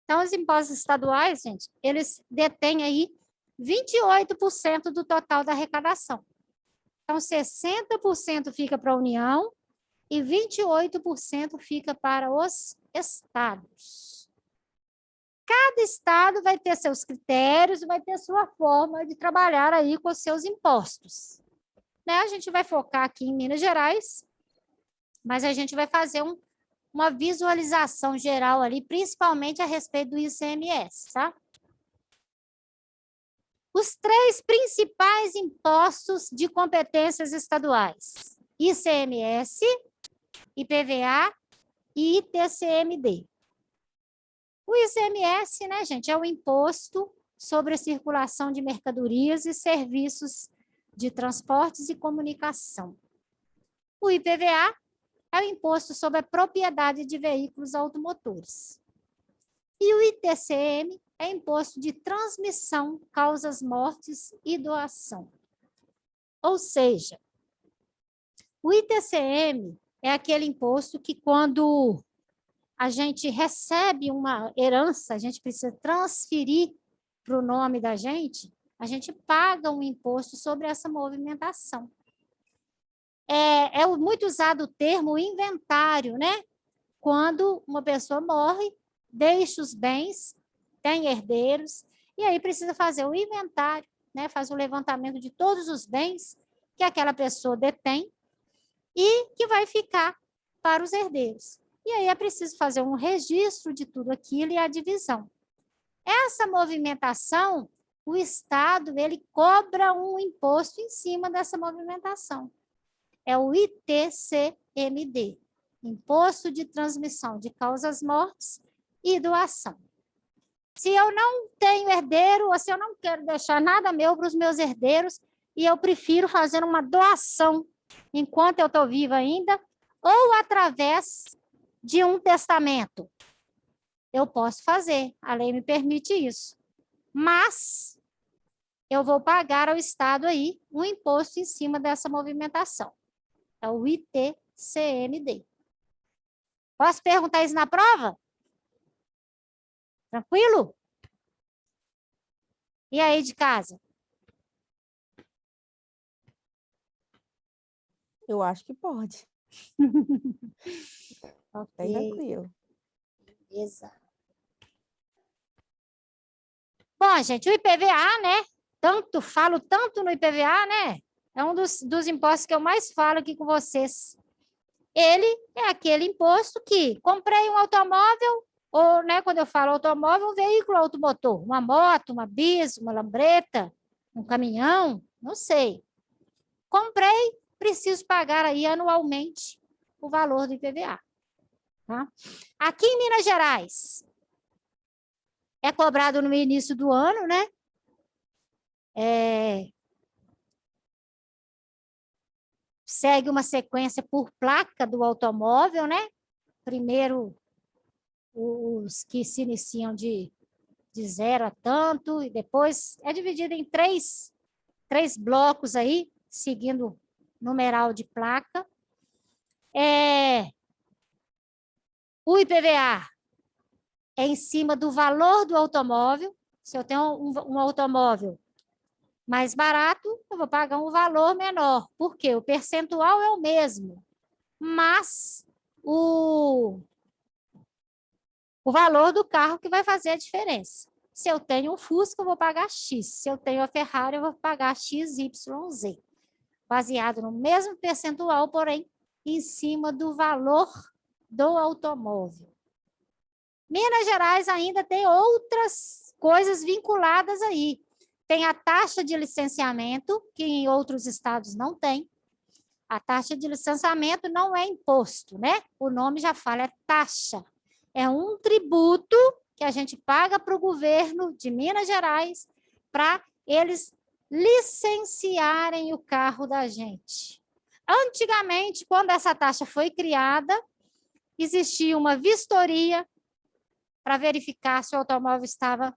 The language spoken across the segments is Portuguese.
Então, os impostos estaduais, gente, eles detêm aí 28% do total da arrecadação. Então, 60% fica para a União e 28% fica para os estados. Cada estado vai ter seus critérios, vai ter sua forma de trabalhar aí com os seus impostos. Né? A gente vai focar aqui em Minas Gerais, mas a gente vai fazer uma visualização geral ali, principalmente a respeito do ICMS, tá? Os 3 principais impostos de competências estaduais: ICMS, IPVA e ITCMD. O ICMS, né, gente, é o imposto sobre a circulação de mercadorias e serviços de transportes e comunicação. O IPVA é o imposto sobre a propriedade de veículos automotores. E o ITCM é imposto de transmissão, causas mortes e doação. Ou seja, o ITCM é aquele imposto que, quando a gente recebe uma herança, a gente precisa transferir para o nome da gente, a gente paga um imposto sobre essa movimentação. É muito usado o termo inventário, né? Quando uma pessoa morre, deixa os bens, tem herdeiros, e aí precisa fazer o inventário, né? Faz o levantamento de todos os bens que aquela pessoa detém e que vai ficar para os herdeiros. E aí é preciso fazer um registro de tudo aquilo e a divisão. Essa movimentação, o Estado, ele cobra um imposto em cima dessa movimentação. É o ITCMD, Imposto de Transmissão de Causas Mortes e Doação. Se eu não tenho herdeiro, ou se eu não quero deixar nada meu para os meus herdeiros, e eu prefiro fazer uma doação enquanto eu estou viva ainda, ou através de um testamento, eu posso fazer, a lei me permite isso. Mas eu vou pagar ao Estado aí um imposto em cima dessa movimentação. É o ITCMD. Posso perguntar isso na prova? Tranquilo? E aí de casa? Eu acho que pode. Ok. Bem tranquilo. Beleza. Bom, gente, o IPVA, né? Falo tanto no IPVA, né? É um dos impostos que eu mais falo aqui com vocês. Ele é aquele imposto que comprei um automóvel, ou, né, quando eu falo automóvel, um veículo automotor, uma moto, uma bis, uma lambreta, um caminhão, não sei. Comprei, preciso pagar aí anualmente o valor do IPVA. Tá? Aqui em Minas Gerais, é cobrado no início do ano, né? Segue uma sequência por placa do automóvel, né? Primeiro, os que se iniciam de 0 a tanto, e depois é dividido em três blocos aí, seguindo numeral de placa. O IPVA é em cima do valor do automóvel. Se eu tenho um automóvel mais barato, eu vou pagar um valor menor. Por quê? O percentual é o mesmo, mas o valor do carro que vai fazer a diferença. Se eu tenho um Fusca, eu vou pagar X. Se eu tenho a Ferrari, eu vou pagar XYZ. Baseado no mesmo percentual, porém, em cima do valor do automóvel. Minas Gerais ainda tem outras coisas vinculadas aí. Tem a taxa de licenciamento, que em outros estados não tem. A taxa de licenciamento não é imposto, né? O nome já fala, é taxa. É um tributo que a gente paga para o governo de Minas Gerais para eles licenciarem o carro da gente. Antigamente, quando essa taxa foi criada, existia uma vistoria para verificar se o automóvel estava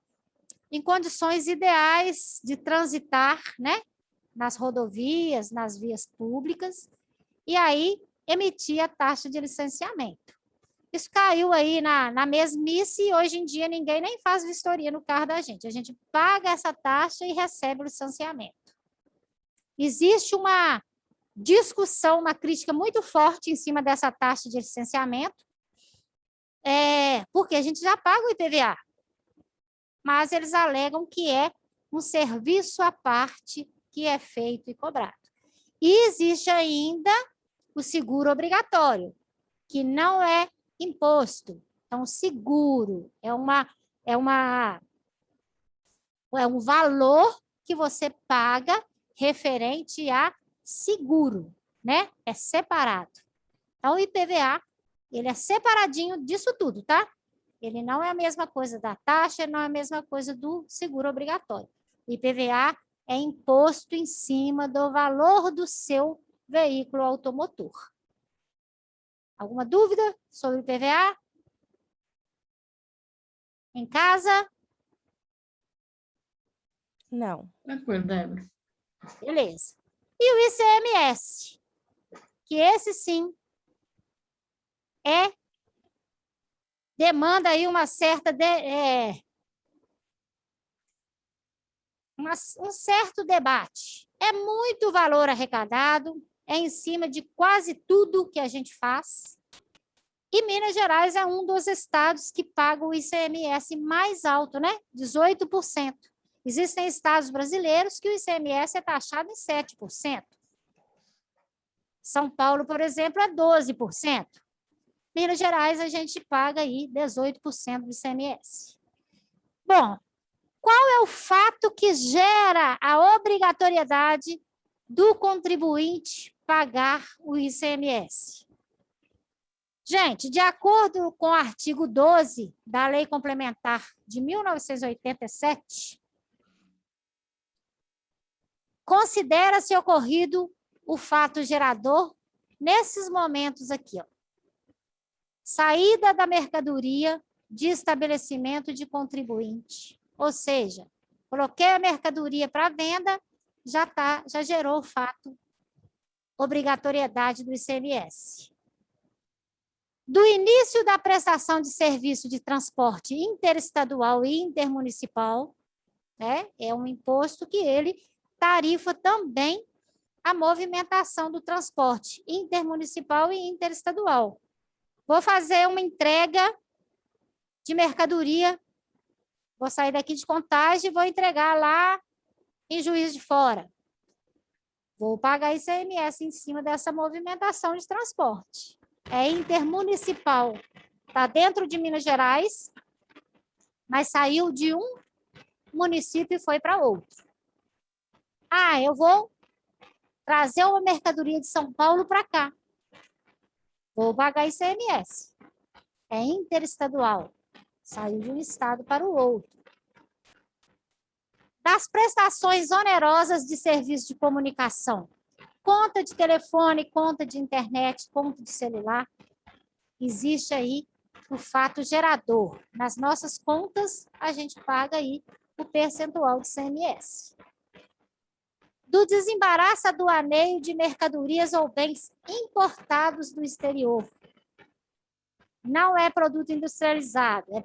em condições ideais de transitar, né, nas rodovias, nas vias públicas, e aí emitia a taxa de licenciamento. Isso caiu aí na mesmice e hoje em dia ninguém nem faz vistoria no carro da gente. A gente paga essa taxa e recebe o licenciamento. Existe uma discussão, uma crítica muito forte em cima dessa taxa de licenciamento, porque a gente já paga o IPVA, mas eles alegam que é um serviço à parte que é feito e cobrado. E existe ainda o seguro obrigatório, que não é imposto. Então, seguro é um valor que você paga referente a seguro, né? É separado. Então, o IPVA, ele é separadinho disso tudo, tá? Ele não é a mesma coisa da taxa, não é a mesma coisa do seguro obrigatório. O IPVA é imposto em cima do valor do seu veículo automotor. Alguma dúvida sobre o IPVA? Em casa? Não. Tranquilo, Débora. Beleza. E o ICMS? Que esse sim demanda aí uma certa um certo debate. É muito valor arrecadado, é em cima de quase tudo que a gente faz. E Minas Gerais é um dos estados que paga o ICMS mais alto, né? 18%. Existem estados brasileiros que o ICMS é taxado em 7%. São Paulo, por exemplo, é 12%. Minas Gerais, a gente paga aí 18% do ICMS. Bom, qual é o fato que gera a obrigatoriedade do contribuinte pagar o ICMS? Gente, de acordo com o artigo 12 da Lei Complementar de 1987, considera-se ocorrido o fato gerador nesses momentos aqui, ó. Saída da mercadoria de estabelecimento de contribuinte. Ou seja, coloquei a mercadoria para venda, já gerou o fato obrigatoriedade do ICMS. Do início da prestação de serviço de transporte interestadual e intermunicipal, né, é um imposto que ele tarifa também a movimentação do transporte intermunicipal e interestadual. Vou fazer uma entrega de mercadoria, vou sair daqui de Contagem e vou entregar lá em Juiz de Fora. Vou pagar ICMS em cima dessa movimentação de transporte. É intermunicipal. Está dentro de Minas Gerais, mas saiu de um município e foi para outro. Ah, eu vou trazer uma mercadoria de São Paulo para cá. Vou pagar ICMS. É interestadual. Saiu de um estado para o outro. Das prestações onerosas de serviço de comunicação. Conta de telefone, conta de internet, conta de celular. Existe aí o fato gerador. Nas nossas contas, a gente paga aí o percentual de ICMS. Do desembaraço aduaneiro de mercadorias ou bens importados do exterior. Não é produto industrializado, é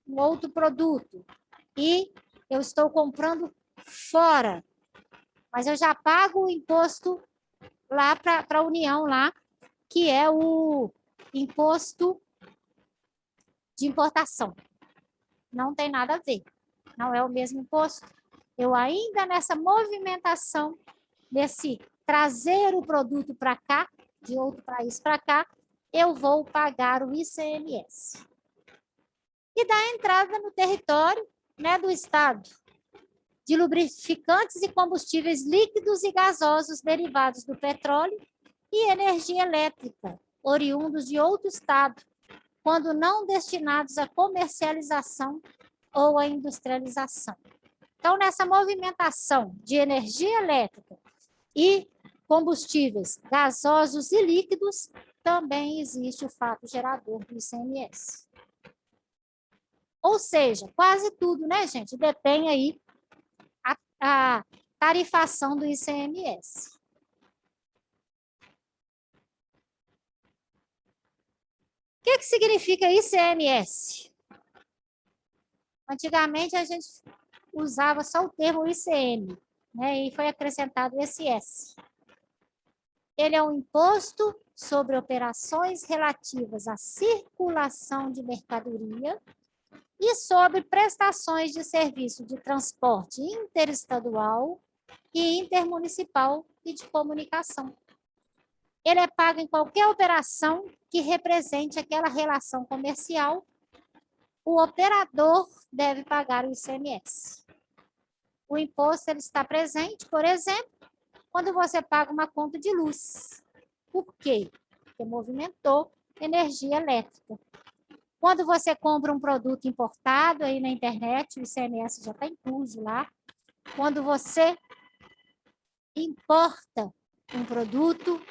um outro produto. E eu estou comprando fora, mas eu já pago o imposto lá para a União, lá, que é o imposto de importação. Não tem nada a ver, não é o mesmo imposto. Eu ainda nessa movimentação, desse trazer o produto para cá, de outro país para cá, eu vou pagar o ICMS. E da entrada no território, né, do Estado, de lubrificantes e combustíveis líquidos e gasosos derivados do petróleo e energia elétrica, oriundos de outro Estado, quando não destinados à comercialização ou à industrialização. Então, nessa movimentação de energia elétrica e combustíveis gasosos e líquidos, também existe o fato gerador do ICMS. Ou seja, quase tudo, né, gente, detém aí a tarifação do ICMS. que significa ICMS? Antigamente, a gente usava só o termo ICM, né? E foi acrescentado esse S. Ele é um imposto sobre operações relativas à circulação de mercadoria e sobre prestações de serviço de transporte interestadual e intermunicipal e de comunicação. Ele é pago em qualquer operação que represente aquela relação comercial. O operador deve pagar o ICMS. O imposto ele está presente, por exemplo, quando você paga uma conta de luz. Por quê? Porque movimentou energia elétrica. Quando você compra um produto importado aí na internet, o ICMS já está incluso lá. Quando você importa um produto,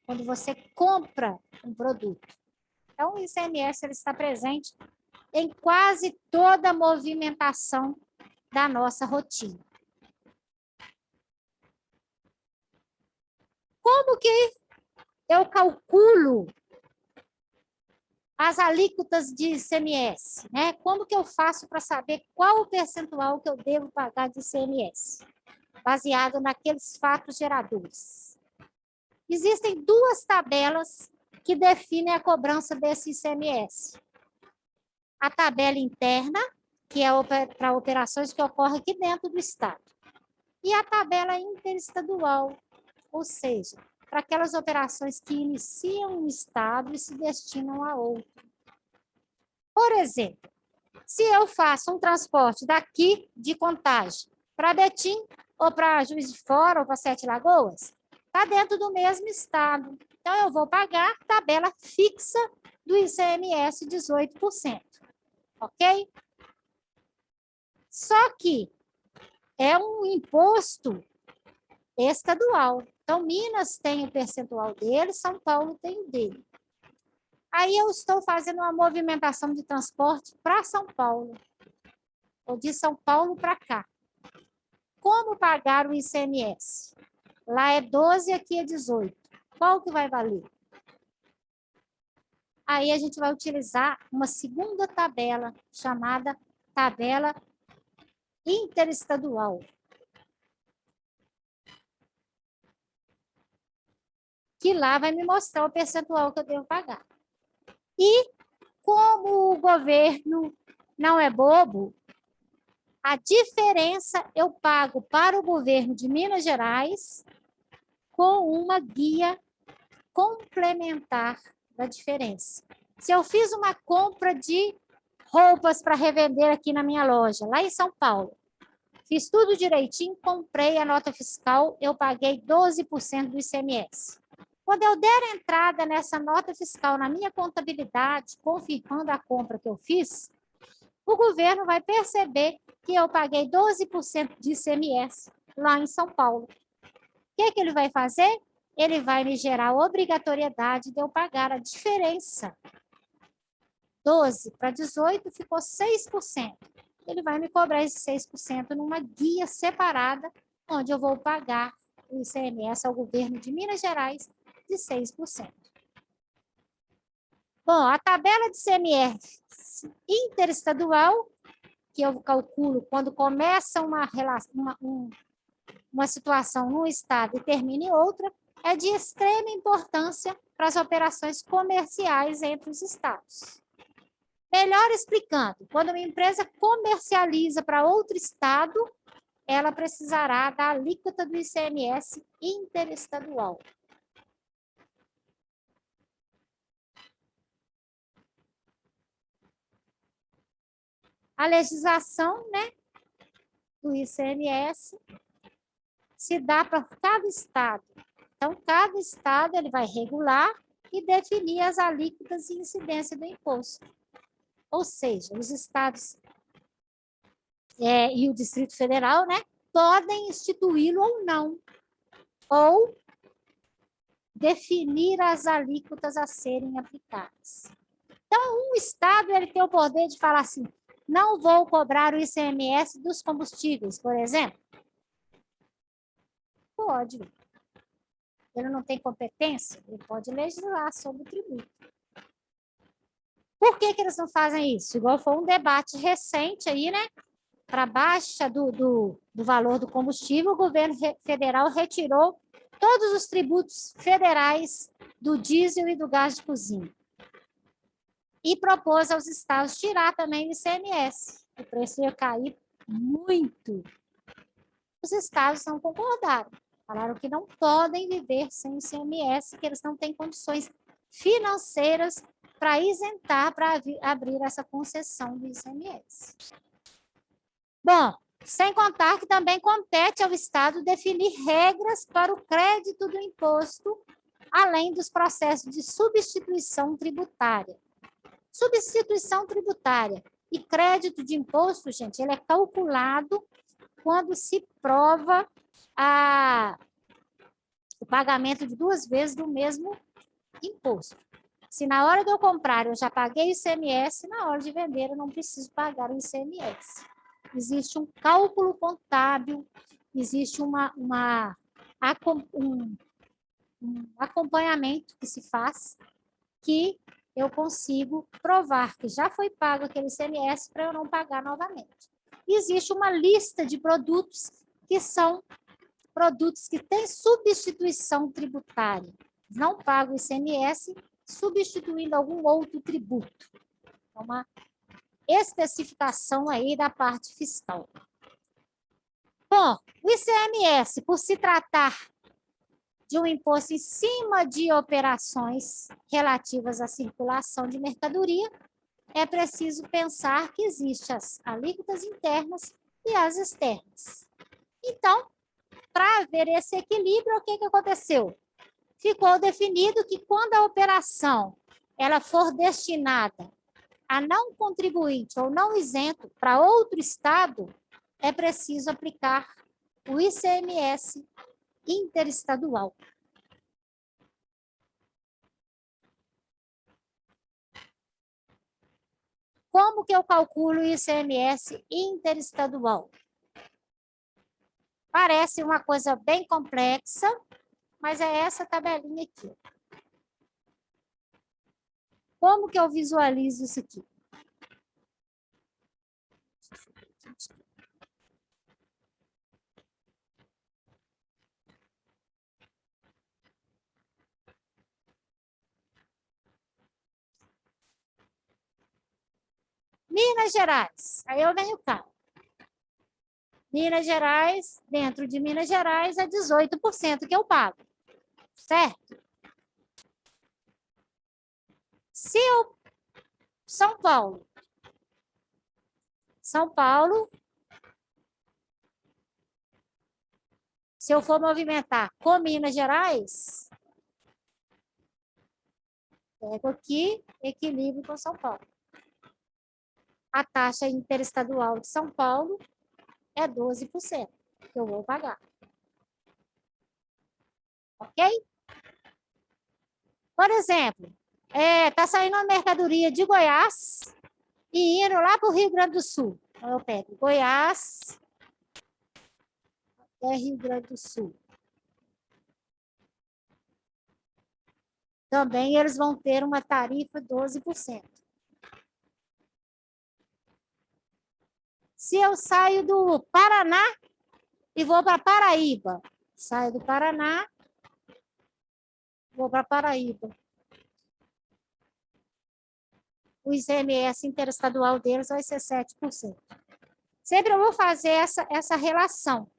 quando você compra um produto. Então, o ICMS ele está presente em quase toda a movimentação da nossa rotina. Como que eu calculo as alíquotas de ICMS, né? Como que eu faço para saber qual o percentual que eu devo pagar de ICMS? Baseado naqueles fatos geradores. Existem duas tabelas que definem a cobrança desse ICMS. A tabela interna, que é para operações que ocorrem aqui dentro do Estado. E a tabela interestadual, ou seja, para aquelas operações que iniciam um Estado e se destinam a outro. Por exemplo, se eu faço um transporte daqui de Contagem para Betim, ou para Juiz de Fora, ou para Sete Lagoas, está dentro do mesmo Estado. Então, eu vou pagar tabela fixa do ICMS 18%. Ok? Só que é um imposto estadual. Então, Minas tem o percentual dele, São Paulo tem o dele. Aí eu estou fazendo uma movimentação de transporte para São Paulo, ou de São Paulo para cá. Como pagar o ICMS? Lá é 12, aqui é 18. Qual que vai valer? Aí a gente vai utilizar uma segunda tabela, chamada tabela interestadual. Que lá vai me mostrar o percentual que eu devo pagar. E como o governo não é bobo, a diferença eu pago para o governo de Minas Gerais com uma guia complementar da diferença. Se eu fiz uma compra de roupas para revender aqui na minha loja, lá em São Paulo, fiz tudo direitinho, comprei a nota fiscal, eu paguei 12% do ICMS. Quando eu der entrada nessa nota fiscal na minha contabilidade, confirmando a compra que eu fiz, o governo vai perceber que eu paguei 12% de ICMS lá em São Paulo. O que ele vai fazer? Ele vai me gerar a obrigatoriedade de eu pagar a diferença. 12 para 18 ficou 6%. Ele vai me cobrar esse 6% numa guia separada, onde eu vou pagar o ICMS ao governo de Minas Gerais de 6%. Bom, a tabela de ICMS interestadual, que eu calculo quando começa uma situação num estado e termina em outra, é de extrema importância para as operações comerciais entre os estados. Melhor explicando, quando uma empresa comercializa para outro estado, ela precisará da alíquota do ICMS interestadual. A legislação, né, do ICMS se dá para cada estado. Então, cada estado ele vai regular e definir as alíquotas e incidência do imposto. Ou seja, os estados e o Distrito Federal, né, podem instituí-lo ou não, ou definir as alíquotas a serem aplicadas. Então, um estado ele tem o poder de falar assim, não vou cobrar o ICMS dos combustíveis, por exemplo. Pode. Ele não tem competência, ele pode legislar sobre o tributo. Por que eles não fazem isso? Igual foi um debate recente aí, né? Para baixa do valor do combustível, o governo federal retirou todos os tributos federais do diesel e do gás de cozinha. E propôs aos estados tirar também o ICMS. O preço ia cair muito. Os estados não concordaram. Falaram que não podem viver sem o ICMS, que eles não têm condições financeiras para isentar, para abrir essa concessão do ICMS. Bom, sem contar que também compete ao Estado definir regras para o crédito do imposto, além dos processos de substituição tributária. Substituição tributária e crédito de imposto, gente, ele é calculado quando se prova o pagamento de 2 vezes do mesmo imposto. Se na hora de eu comprar eu já paguei o ICMS, na hora de vender eu não preciso pagar o ICMS. Existe um cálculo contábil, existe um acompanhamento que se faz, que eu consigo provar que já foi pago aquele ICMS para eu não pagar novamente. Existe uma lista de produtos que são produtos que têm substituição tributária. Não pago o ICMS, substituindo algum outro tributo. É uma especificação aí da parte fiscal. Bom, o ICMS, por se tratar de um imposto em cima de operações relativas à circulação de mercadoria, é preciso pensar que existem as alíquotas internas e as externas. Então, para haver esse equilíbrio, o que aconteceu? Ficou definido que quando a operação ela for destinada a não contribuinte ou não isento para outro estado, é preciso aplicar o ICMS interestadual. Como que eu calculo o ICMS interestadual? Parece uma coisa bem complexa, mas é essa tabelinha aqui. Como que eu visualizo isso aqui? Minas Gerais. Aí eu venho cá. Minas Gerais, dentro de Minas Gerais, é 18% que eu pago. Certo? Se eu... São Paulo. São Paulo, se eu for movimentar com Minas Gerais, pego aqui, equilíbrio com São Paulo. A taxa interestadual de São Paulo é 12% que eu vou pagar. Ok? Por exemplo, tá saindo uma mercadoria de Goiás e indo lá para o Rio Grande do Sul. Então, eu pego Goiás até Rio Grande do Sul. Também eles vão ter uma tarifa 12%. Se eu saio do Paraná e vou para Paraíba, saio do Paraná, vou para Paraíba. O ICMS interestadual deles vai ser 7%. Sempre eu vou fazer essa relação.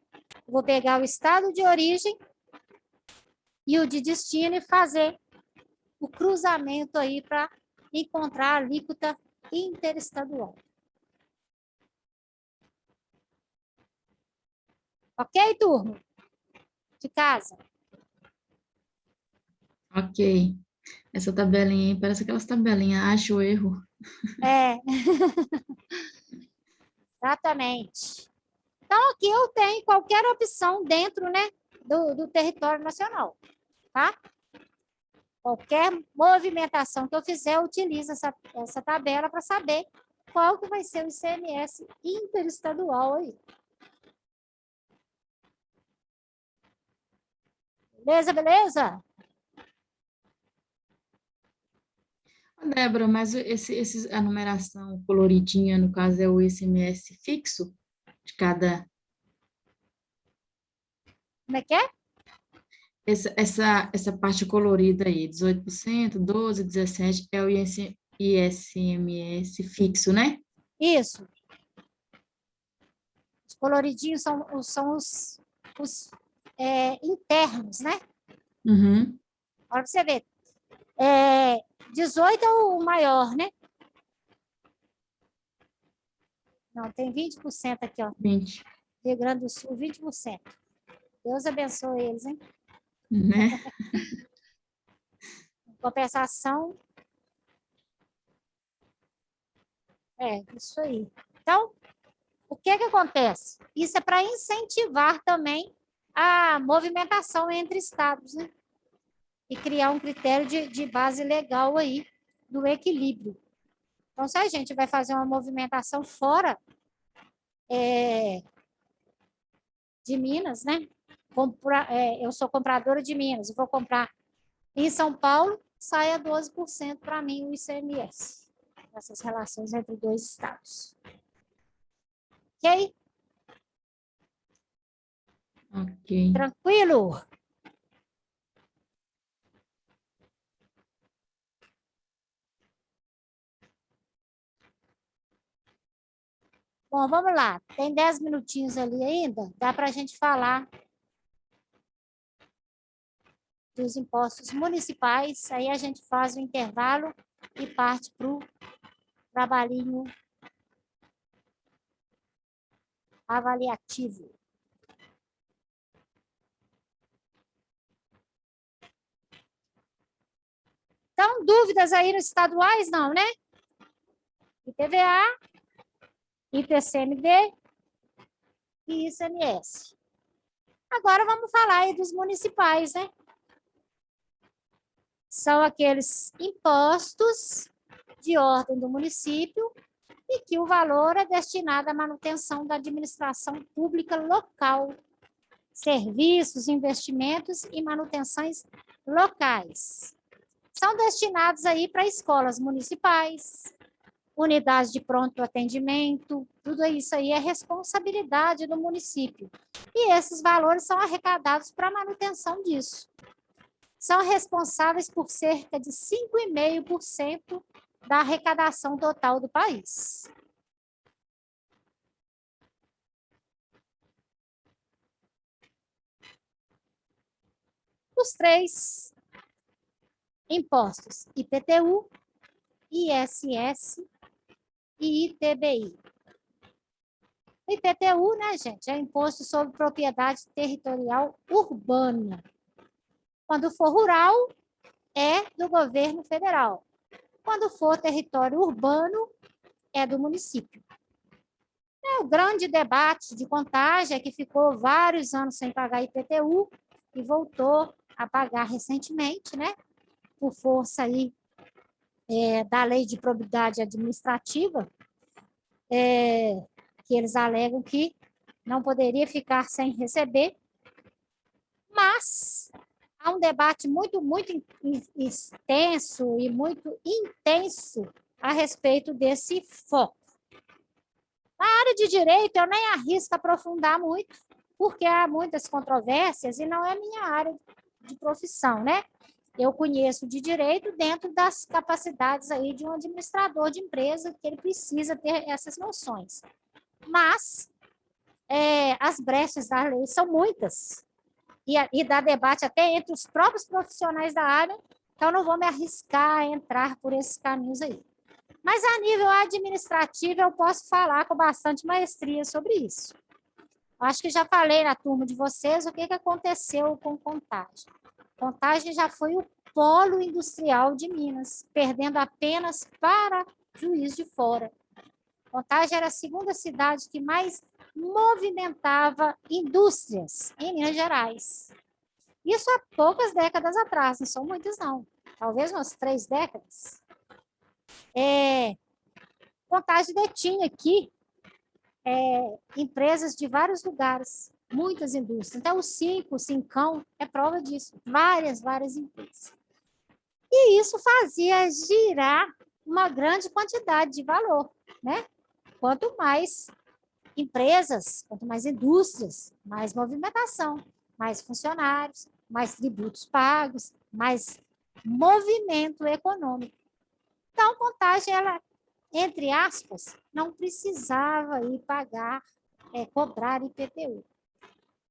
Vou pegar o estado de origem e o de destino e fazer o cruzamento aí para encontrar a alíquota interestadual. Ok, turma? De casa? Ok. Essa tabelinha aí parece aquelas tabelinhas, acho o erro. É. Exatamente. Então, aqui eu tenho qualquer opção dentro, né, do território nacional, tá? Qualquer movimentação que eu fizer, eu utilizo essa tabela para saber qual que vai ser o ICMS interestadual aí. Beleza, beleza? Débora, mas a numeração coloridinha, no caso, é o ICMS fixo de cada. Como é que é? Essa parte colorida aí, 18%, 12, 17, é o ICMS fixo, né? Isso. Os coloridinhos são os internos, né? Uhum, Olha para você ver. 18 é o maior, né? Não, tem 20% aqui, ó. 20, Rio Grande do Sul, 20%. Deus abençoe eles, hein? né? Compensação, isso aí. Então, o que que acontece? Isso é para incentivar também a movimentação entre estados, né? E criar um critério de base legal aí do equilíbrio. Então, se a gente vai fazer uma movimentação fora de Minas, né? Eu sou compradora de Minas, eu vou comprar em São Paulo, sai a 12% para mim o ICMS. Essas relações entre dois estados. Ok? Ok. Tranquilo? Bom, vamos lá. Tem 10 minutinhos ali ainda. Dá para a gente falar dos impostos municipais. Aí a gente faz o intervalo e parte para o trabalhinho avaliativo. Então, dúvidas aí nos estaduais? Não, né? IPVA, IPCMD e ICMS. Agora vamos falar aí dos municipais, né? São aqueles impostos de ordem do município e que o valor é destinado à manutenção da administração pública local, serviços, investimentos e manutenções locais. São destinados aí para escolas municipais, unidades de pronto atendimento, tudo isso aí é responsabilidade do município. E esses valores são arrecadados para a manutenção disso. São responsáveis por cerca de 5,5% da arrecadação total do país. Os três impostos: IPTU, ISS e ITBI. O IPTU, né, gente, é Imposto sobre Propriedade Territorial Urbana. Quando for rural, é do governo federal. Quando for território urbano, é do município. O grande debate de Contagem é que ficou vários anos sem pagar IPTU e voltou a pagar recentemente, né? Por força aí da lei de probidade administrativa, que eles alegam que não poderia ficar sem receber, mas há um debate muito extenso e muito intenso a respeito desse foco. Na área de direito, eu nem arrisco aprofundar muito, porque há muitas controvérsias e não é minha área de profissão, né? Eu conheço de direito dentro das capacidades aí de um administrador de empresa, que ele precisa ter essas noções. Mas as brechas da lei são muitas, e dá debate até entre os próprios profissionais da área, então não vou me arriscar a entrar por esses caminhos aí. Mas a nível administrativo eu posso falar com bastante maestria sobre isso. Acho que já falei na turma de vocês o que aconteceu com Contagem. Contagem já foi o polo industrial de Minas, perdendo apenas para Juiz de Fora. Contagem era a segunda cidade que mais movimentava indústrias em Minas Gerais. Isso há poucas décadas atrás, não são muitas não. Talvez umas 3 décadas. Contagem detinha aqui empresas de vários lugares, muitas indústrias. Então, o Cincão é prova disso. Várias empresas. E isso fazia girar uma grande quantidade de valor, né? Quanto mais empresas, quanto mais indústrias, mais movimentação, mais funcionários, mais tributos pagos, mais movimento econômico. Então, Contagem, ela, entre aspas, não precisava ir pagar, cobrar IPTU.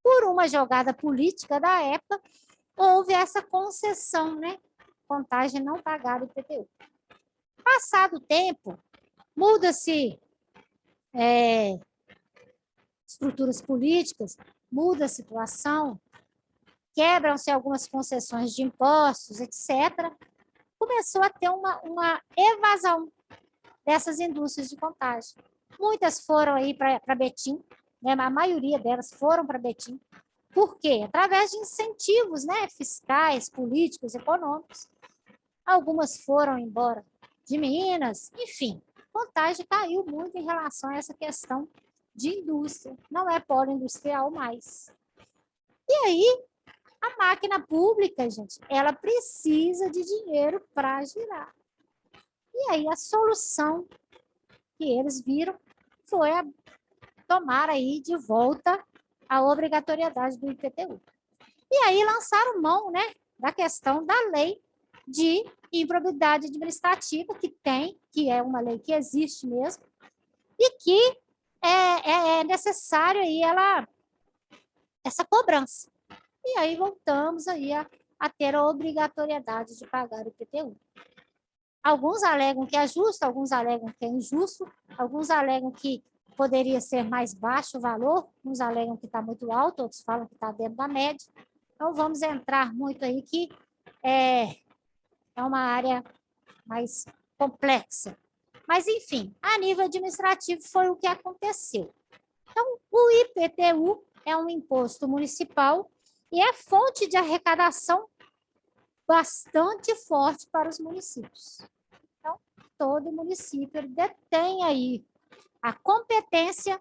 Por uma jogada política da época, houve essa concessão, né? Contagem não pagar IPTU. Passado o tempo, muda-se estruturas políticas, muda a situação, quebram-se algumas concessões de impostos, etc. Começou a ter uma evasão dessas indústrias de Contagem. Muitas foram aí para Betim, né? A maioria delas foram para Betim. Por quê? Através de incentivos, né? Fiscais, políticos, econômicos. Algumas foram embora de Minas, enfim. Contagem caiu muito em relação a essa questão de indústria. Não é polo industrial mais. E aí, a máquina pública, gente, ela precisa de dinheiro para girar. E aí, a solução que eles viram foi tomar aí de volta a obrigatoriedade do IPTU. E aí lançaram mão, né, da questão da lei de improbidade administrativa que é uma lei que existe mesmo, e que é necessário aí essa cobrança. E aí voltamos aí a ter a obrigatoriedade de pagar o IPTU. Alguns alegam que é justo, alguns alegam que é injusto, alguns alegam que poderia ser mais baixo o valor, uns alegam que está muito alto, outros falam que está dentro da média. Então, vamos entrar muito aí que é uma área mais complexa. Mas, enfim, a nível administrativo foi o que aconteceu. Então, o IPTU é um imposto municipal e é fonte de arrecadação bastante forte para os municípios. Então, todo município detém aí a competência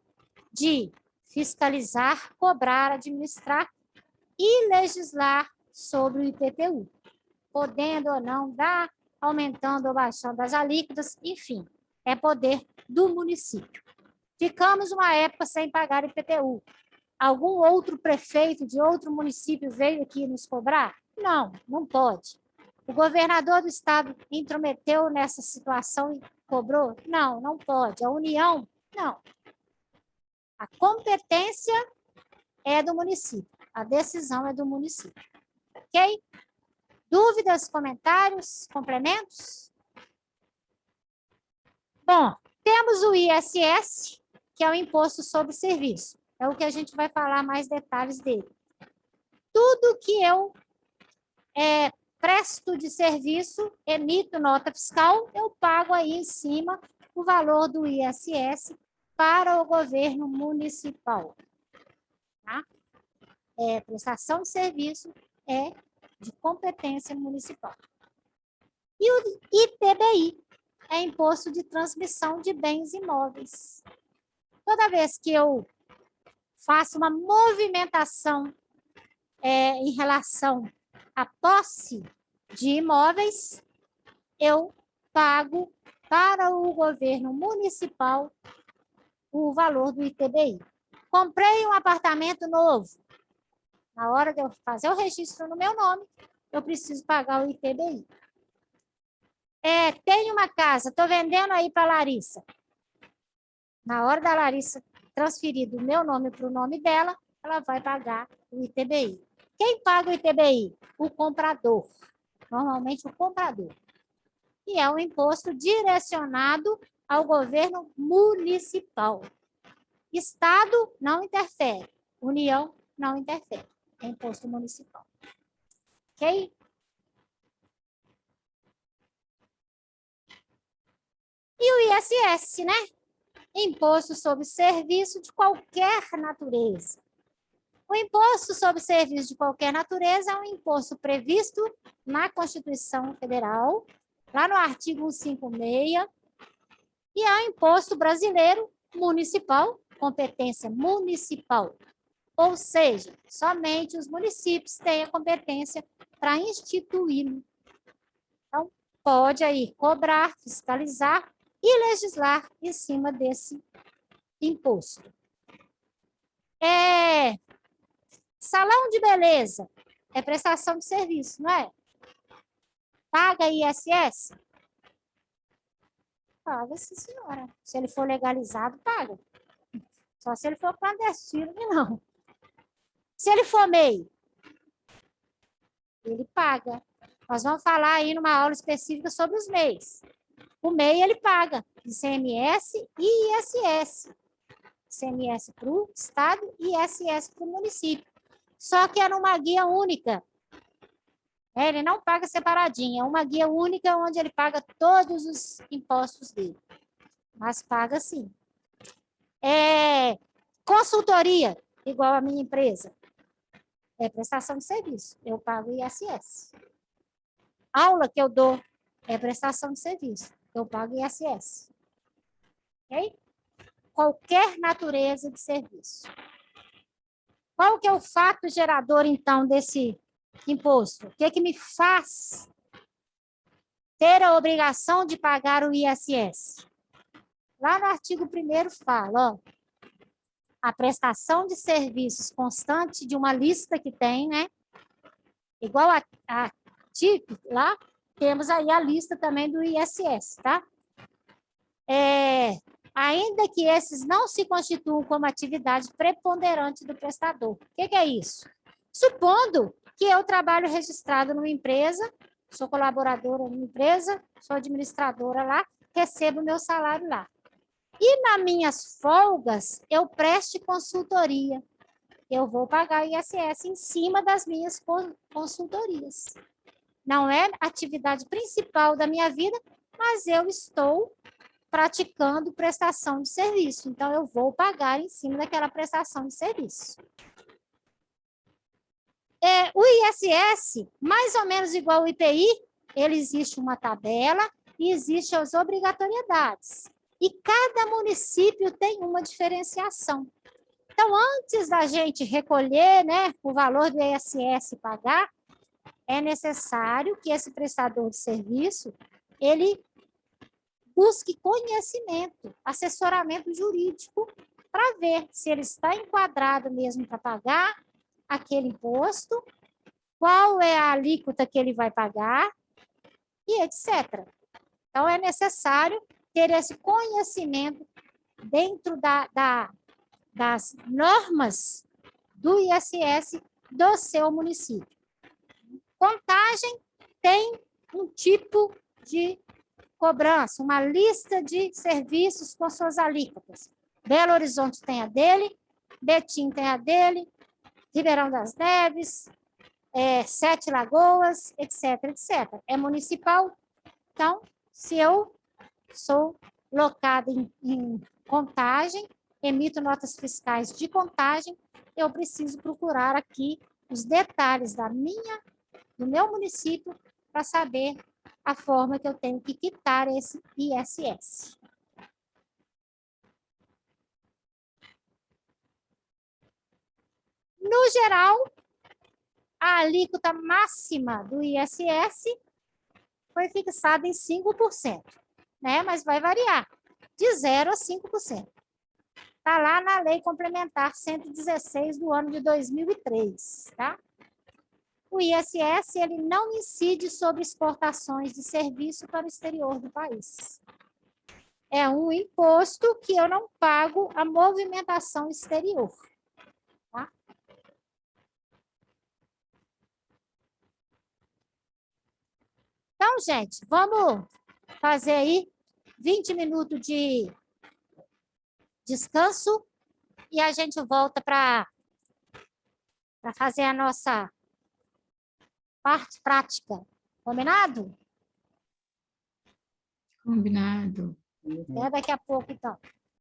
de fiscalizar, cobrar, administrar e legislar sobre o IPTU, podendo ou não dar, aumentando ou baixando as alíquotas, enfim, é poder do município. Ficamos uma época sem pagar IPTU. Algum outro prefeito de outro município veio aqui nos cobrar? Não, não pode. O governador do estado intrometeu nessa situação e cobrou? Não, não pode. A União? Não. A competência é do município. A decisão é do município. Ok? Dúvidas, comentários, complementos? Bom, temos o ISS, que é o Imposto sobre Serviço. É o que a gente vai falar mais detalhes dele. Tudo que eu presto de serviço, emito nota fiscal, eu pago aí em cima o valor do ISS para o governo municipal. Tá? Prestação de serviço é de competência municipal. E o ITBI é Imposto de Transmissão de Bens Imóveis. Toda vez que eu faço uma movimentação em relação à posse de imóveis, eu pago para o governo municipal o valor do ITBI. Comprei um apartamento novo. Na hora de eu fazer o registro no meu nome, eu preciso pagar o ITBI. Tenho uma casa, estou vendendo aí para a Larissa. Na hora da Larissa transferir do meu nome para o nome dela, ela vai pagar o ITBI. Quem paga o ITBI? O comprador. Normalmente o comprador. E é um imposto direcionado ao governo municipal. Estado não interfere. União não interfere. É imposto municipal. Ok? E o ISS, né? Imposto sobre serviço de qualquer natureza. O imposto sobre serviço de qualquer natureza é um imposto previsto na Constituição Federal, lá no artigo 156, e é um imposto brasileiro municipal, competência municipal. Ou seja, somente os municípios têm a competência para instituí-lo. Então, pode aí cobrar, fiscalizar e legislar em cima desse imposto. Salão de beleza é prestação de serviço, não é? Paga ISS? Paga, sim, senhora. Se ele for legalizado, paga. Só se ele for clandestino, que não. Se ele for MEI, ele paga. Nós vamos falar aí numa aula específica sobre os MEIs. O MEI, ele paga ICMS e ISS. ICMS para o Estado e ISS para o município. Só que é numa guia única. Ele não paga separadinho, é uma guia única onde ele paga todos os impostos dele. Mas paga sim. Consultoria, igual a minha empresa. É prestação de serviço. Eu pago ISS. Aula que eu dou é prestação de serviço. Eu pago ISS. Ok? Qualquer natureza de serviço. Qual que é o fato gerador, então, desse imposto? O que que me faz ter a obrigação de pagar o ISS? Lá no artigo 1º fala, ó, a prestação de serviços constante de uma lista que tem, né? Igual a TIP, lá, temos aí a lista também do ISS, tá? Ainda que esses não se constituam como atividade preponderante do prestador. O que é isso? Supondo que eu trabalho registrado numa empresa, sou colaboradora numa empresa, sou administradora lá, recebo meu salário lá. E nas minhas folgas, eu preste consultoria. Eu vou pagar ISS em cima das minhas consultorias. Não é a atividade principal da minha vida, mas eu estou praticando prestação de serviço. Então, eu vou pagar em cima daquela prestação de serviço. O ISS, mais ou menos igual ao IPI, ele existe uma tabela e existem as obrigatoriedades. E cada município tem uma diferenciação. Então, antes da gente recolher, né, o valor do ISS e pagar, é necessário que esse prestador de serviço, ele busque conhecimento, assessoramento jurídico, para ver se ele está enquadrado mesmo para pagar aquele imposto, qual é a alíquota que ele vai pagar, e etc. Então, é necessário ter esse conhecimento dentro das normas do ISS do seu município. Contagem tem um tipo de cobrança, uma lista de serviços com suas alíquotas. Belo Horizonte tem a dele, Betim tem a dele, Ribeirão das Neves, Sete Lagoas, etc, etc. É municipal. Então, se eu sou locada em Contagem, emito notas fiscais de Contagem, eu preciso procurar aqui os detalhes do meu município para saber a forma que eu tenho que quitar esse ISS. No geral, a alíquota máxima do ISS foi fixada em 5%, né? Mas vai variar de 0 a 5%. Está lá na Lei Complementar 116 do ano de 2003, tá? O ISS, ele não incide sobre exportações de serviço para o exterior do país. É um imposto que eu não pago a movimentação exterior. Tá? Então, gente, vamos fazer aí 20 minutos de descanso e a gente volta para fazer a nossa parte prática. Combinado? Combinado. Até daqui a pouco, então.